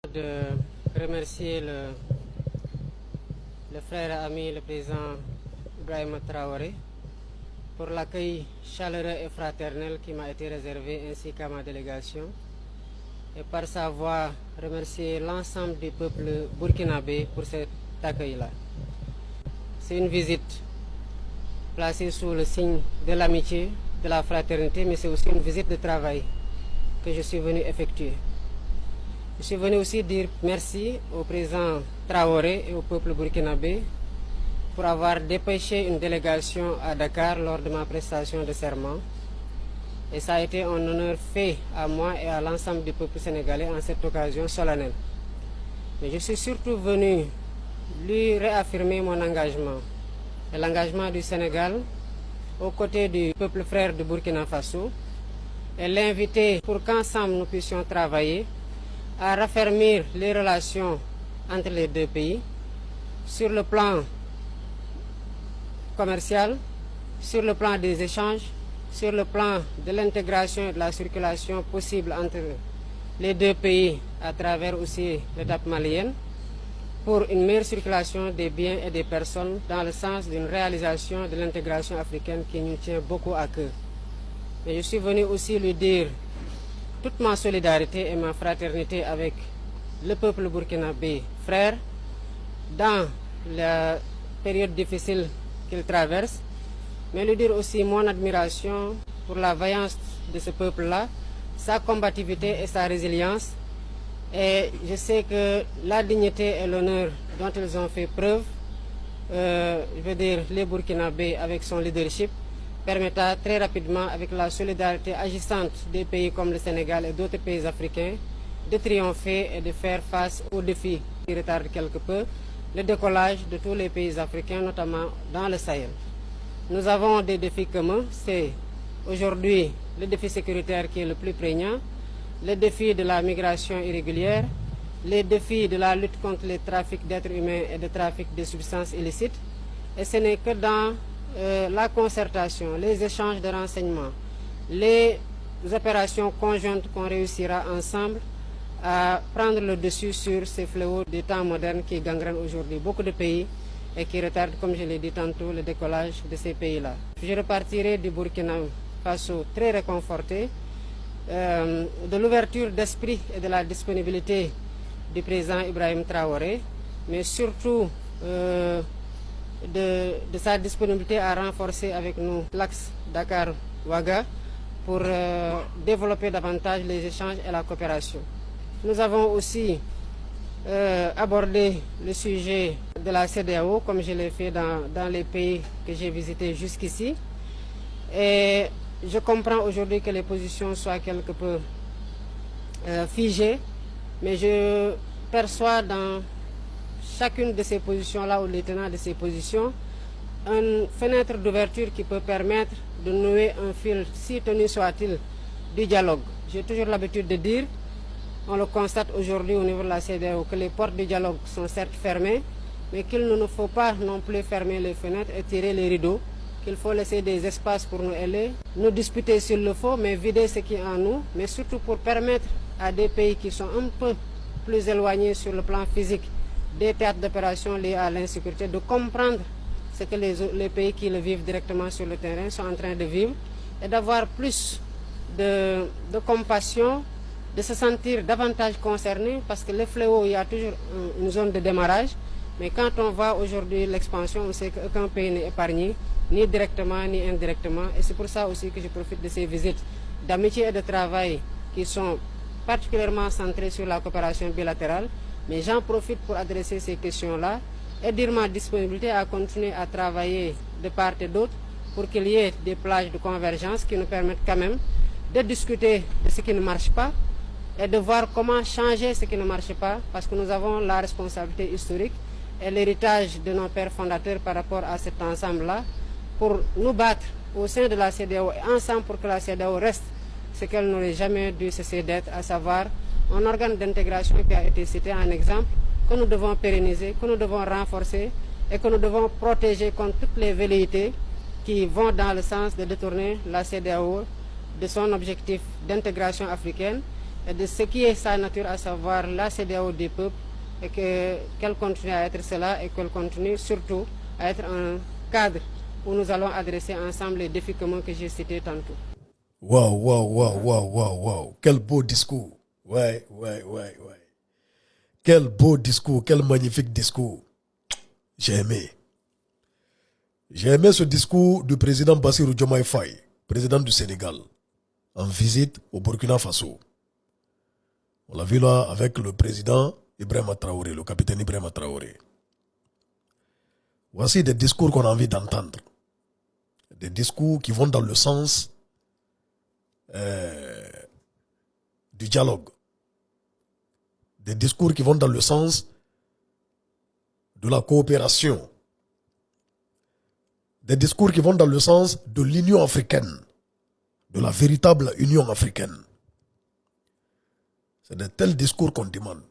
De remercier le frère et ami, le président Ibrahim Traoré, pour l'accueil chaleureux et fraternel qui m'a été réservé ainsi qu'à ma délégation, et par sa voix remercier l'ensemble du peuple burkinabé pour cet accueil-là. C'est une visite placée sous le signe de l'amitié, de la fraternité, mais c'est aussi une visite de travail que je suis venu effectuer. Je suis venu aussi dire merci au président Traoré et au peuple burkinabé pour avoir dépêché une délégation à Dakar lors de ma prestation de serment. Et ça a été un honneur fait à moi et à l'ensemble du peuple sénégalais en cette occasion solennelle. Mais je suis surtout venu lui réaffirmer mon engagement et l'engagement du Sénégal aux côtés du peuple frère de Burkina Faso et l'inviter pour qu'ensemble nous puissions travailler à raffermir les relations entre les deux pays sur le plan commercial, sur le plan des échanges, sur le plan de l'intégration et de la circulation possible entre les deux pays à travers aussi l'étape malienne pour une meilleure circulation des biens et des personnes dans le sens d'une réalisation de l'intégration africaine qui nous tient beaucoup à cœur. Mais je suis venu aussi lui dire toute ma solidarité et ma fraternité avec le peuple burkinabé frère dans la période difficile qu'il traverse, mais lui dire aussi mon admiration pour la vaillance de ce peuple-là, sa combativité et sa résilience. Et je sais que la dignité et l'honneur dont ils ont fait preuve, je veux dire les Burkinabés avec son leadership, permettra très rapidement, avec la solidarité agissante des pays comme le Sénégal et d'autres pays africains, de triompher et de faire face aux défis qui retardent quelque peu le décollage de tous les pays africains, notamment dans le Sahel. Nous avons des défis communs, c'est aujourd'hui le défi sécuritaire qui est le plus prégnant, le défi de la migration irrégulière, les défis de la lutte contre les trafics d'êtres humains et le trafic de substances illicites, et ce n'est que dans la concertation, les échanges de renseignements, les opérations conjointes qu'on réussira ensemble à prendre le dessus sur ces fléaux des temps modernes qui gangrènent aujourd'hui beaucoup de pays et qui retardent, comme je l'ai dit tantôt, le décollage de ces pays-là. Je repartirai du Burkina Faso très réconforté de l'ouverture d'esprit et de la disponibilité du président Ibrahim Traoré, mais surtout de sa disponibilité à renforcer avec nous l'axe Dakar-Ouaga pour développer davantage les échanges et la coopération. Nous avons aussi abordé le sujet de la CEDEAO, comme je l'ai fait dans les pays que j'ai visités jusqu'ici. Et je comprends aujourd'hui que les positions soient quelque peu figées, mais je perçois dans chacune de ces positions-là, ou les tenants de ces positions, une fenêtre d'ouverture qui peut permettre de nouer un fil, si tenu soit-il, du dialogue. J'ai toujours l'habitude de dire, on le constate aujourd'hui au niveau de la CEDEAO, que les portes du dialogue sont certes fermées, mais qu'il ne nous faut pas non plus fermer les fenêtres et tirer les rideaux, qu'il faut laisser des espaces pour nous aider, nous disputer s'il le faut, mais vider ce qui est en nous, mais surtout pour permettre à des pays qui sont un peu plus éloignés sur le plan physique des théâtres d'opération liés à l'insécurité, de comprendre ce que les pays qui le vivent directement sur le terrain sont en train de vivre et d'avoir plus de compassion, de se sentir davantage concernés, parce que le fléau, il y a toujours une zone de démarrage, mais quand on voit aujourd'hui l'expansion, on sait qu'aucun pays n'est épargné, ni directement ni indirectement, et c'est pour ça aussi que je profite de ces visites d'amitié et de travail qui sont particulièrement centrées sur la coopération bilatérale. Mais j'en profite pour adresser ces questions-là et dire ma disponibilité à continuer à travailler de part et d'autre pour qu'il y ait des plages de convergence qui nous permettent quand même de discuter de ce qui ne marche pas et de voir comment changer ce qui ne marche pas, parce que nous avons la responsabilité historique et l'héritage de nos pères fondateurs par rapport à cet ensemble-là pour nous battre au sein de la CEDEAO et ensemble pour que la CEDEAO reste ce qu'elle n'aurait jamais dû cesser d'être, à savoir un organe d'intégration qui a été cité en exemple, que nous devons pérenniser, que nous devons renforcer et que nous devons protéger contre toutes les velléités qui vont dans le sens de détourner la CEDEAO de son objectif d'intégration africaine et de ce qui est sa nature, à savoir la CEDEAO des peuples, et qu'elle continue à être cela et qu'elle continue surtout à être un cadre où nous allons adresser ensemble les défis communs que j'ai cités tantôt. Waouh, waouh, waouh, waouh, waouh, waouh. Quel beau discours. Ouais, ouais, ouais, ouais. Quel beau discours, quel magnifique discours. J'ai aimé. J'ai aimé ce discours du président Bassirou Diomaye Faye, président du Sénégal, en visite au Burkina Faso. On l'a vu là avec le président Ibrahima Traoré, le capitaine Ibrahima Traoré. Voici des discours qu'on a envie d'entendre. Des discours qui vont dans le sens du dialogue. Des discours qui vont dans le sens de la coopération. Des discours qui vont dans le sens de l'Union africaine, de la véritable Union africaine. C'est de tels discours qu'on demande.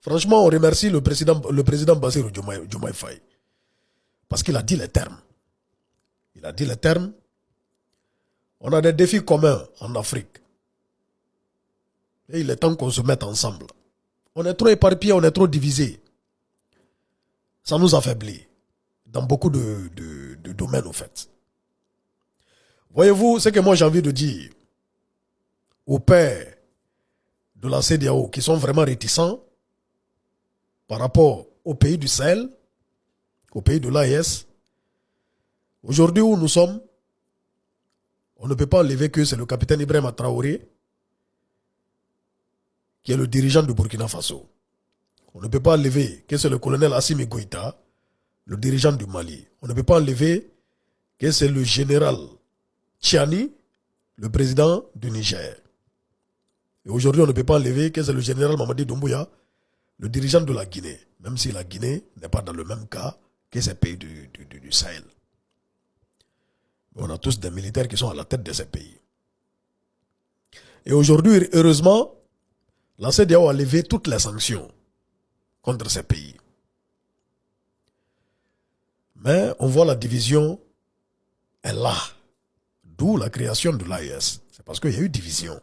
Franchement, on remercie le président Bassirou Diomaye Faye. Parce qu'il a dit les termes. Il a dit les termes. On a des défis communs en Afrique. Et il est temps qu'on se mette ensemble. On est trop éparpillés, on est trop divisés. Ça nous affaiblit dans beaucoup de domaines, au fait. Voyez-vous, ce que moi j'ai envie de dire aux pères de la CEDEAO qui sont vraiment réticents par rapport aux pays du Sahel, aux pays de l'AES. Aujourd'hui où nous sommes, on ne peut pas enlever que c'est le capitaine Ibrahima Traoré qui est le dirigeant du Burkina Faso. On ne peut pas enlever que c'est le colonel Assimi Goïta, le dirigeant du Mali. On ne peut pas enlever que c'est le général Tchiani, le président du Niger. Et aujourd'hui, on ne peut pas enlever que c'est le général Mamadi Doumbouya, le dirigeant de la Guinée, même si la Guinée n'est pas dans le même cas que ces pays du Sahel. Mais on a tous des militaires qui sont à la tête de ces pays. Et aujourd'hui, heureusement, la CEDEAO a levé toutes les sanctions contre ces pays. Mais on voit la division est là. D'où la création de l'AES. C'est parce qu'il y a eu division.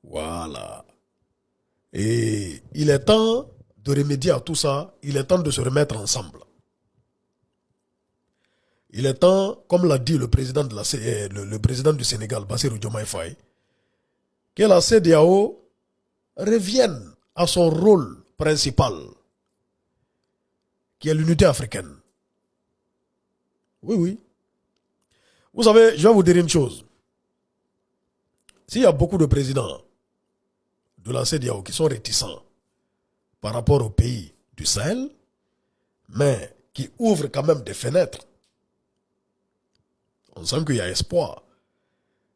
Voilà. Et il est temps de remédier à tout ça. Il est temps de se remettre ensemble. Il est temps, comme l'a dit le président, le président du Sénégal, Bassirou Diomaye Faye, que la CEDEAO revienne à son rôle principal, qui est l'unité africaine. Oui, oui. Vous savez, je vais vous dire une chose. S'il y a beaucoup de présidents de la CEDEAO qui sont réticents par rapport aux pays du Sahel, mais qui ouvrent quand même des fenêtres, on sent qu'il y a espoir.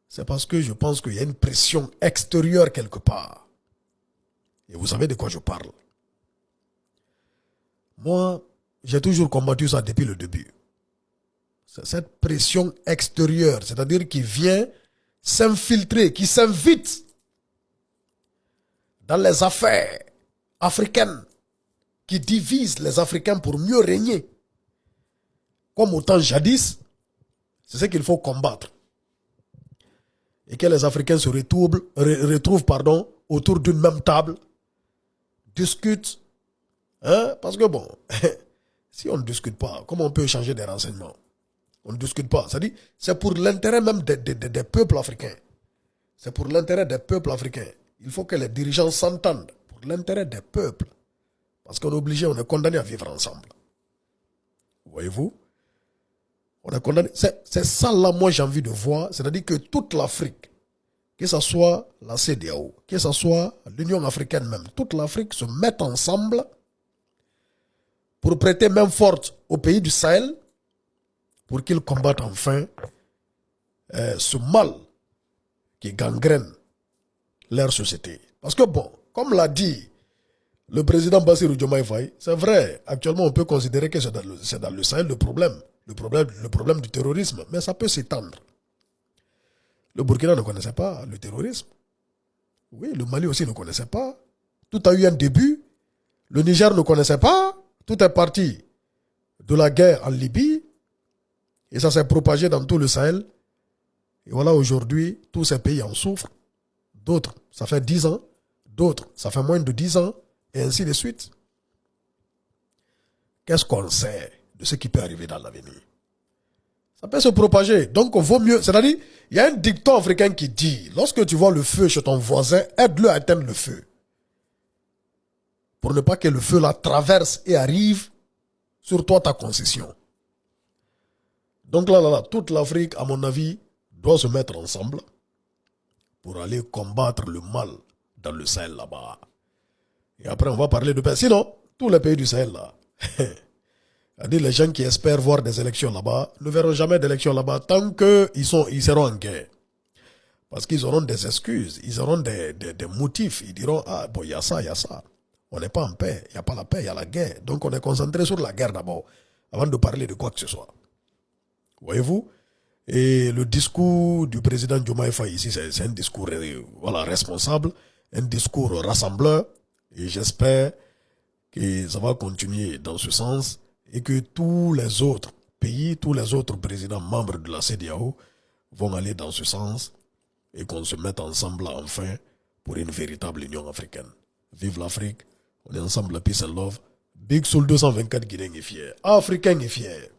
C'est parce que je pense qu'il y a une pression extérieure quelque part. Et vous savez de quoi je parle. Moi, j'ai toujours combattu ça depuis le début. C'est cette pression extérieure, c'est-à-dire qui vient s'infiltrer, qui s'invite dans les affaires africaines, qui divisent les Africains pour mieux régner. Comme au temps jadis, c'est ce qu'il faut combattre. Et que les Africains se retrouvent autour d'une même table, discutent. Hein? Parce que bon, si on ne discute pas, comment on peut échanger des renseignements? On ne discute pas. C'est-à-dire, c'est pour l'intérêt même des peuples africains. C'est pour l'intérêt des peuples africains. Il faut que les dirigeants s'entendent pour l'intérêt des peuples. Parce qu'on est obligé, on est condamné à vivre ensemble. Voyez-vous? On est condamné. C'est ça là, moi j'ai envie de voir. C'est-à-dire que toute l'Afrique, que ce soit la CEDEAO, que ce soit l'Union africaine même, toute l'Afrique se mette ensemble pour prêter main forte aux pays du Sahel pour qu'ils combattent enfin ce mal qui gangrène leur société. Parce que bon, comme l'a dit le président Bassirou Diomaye Faye, c'est vrai, actuellement on peut considérer que c'est dans le Sahel le problème du terrorisme, mais ça peut s'étendre. Le Burkina ne connaissait pas le terrorisme. Oui, le Mali aussi ne connaissait pas. Tout a eu un début. Le Niger ne connaissait pas. Tout est parti de la guerre en Libye. Et ça s'est propagé dans tout le Sahel. Et voilà, aujourd'hui, tous ces pays en souffrent. D'autres, ça fait 10 ans. D'autres, ça fait moins de 10 ans. Et ainsi de suite. Qu'est-ce qu'on sait de ce qui peut arriver dans l'avenir? Ça peut se propager. Donc, il vaut mieux. C'est-à-dire, il y a un dicton africain qui dit, lorsque tu vois le feu chez ton voisin, aide-le à éteindre le feu. Pour ne pas que le feu la traverse et arrive sur toi, ta concession. Donc là, toute l'Afrique, à mon avis, doit se mettre ensemble pour aller combattre le mal dans le Sahel là-bas. Et après, on va parler de paix. Sinon, tous les pays du Sahel là, c'est-à-dire les gens qui espèrent voir des élections là-bas ne verront jamais d'élections là-bas tant qu'ils seront en guerre. Parce qu'ils auront des excuses, ils auront des motifs. Ils diront, ah bon, il y a ça, il y a ça. On n'est pas en paix, il n'y a pas la paix, il y a la guerre. Donc on est concentré sur la guerre d'abord, avant de parler de quoi que ce soit. Voyez-vous? Et le discours du président Diomaye Faye ici, c'est un discours responsable, un discours rassembleur. Et j'espère que ça va continuer dans ce sens et que tous les autres pays, tous les autres présidents membres de la CEDEAO vont aller dans ce sens et qu'on se mette ensemble enfin pour une véritable Union africaine. Vive l'Afrique, on est ensemble, peace and love. Big Soul 224 Guinéen est fier, Africain est fier.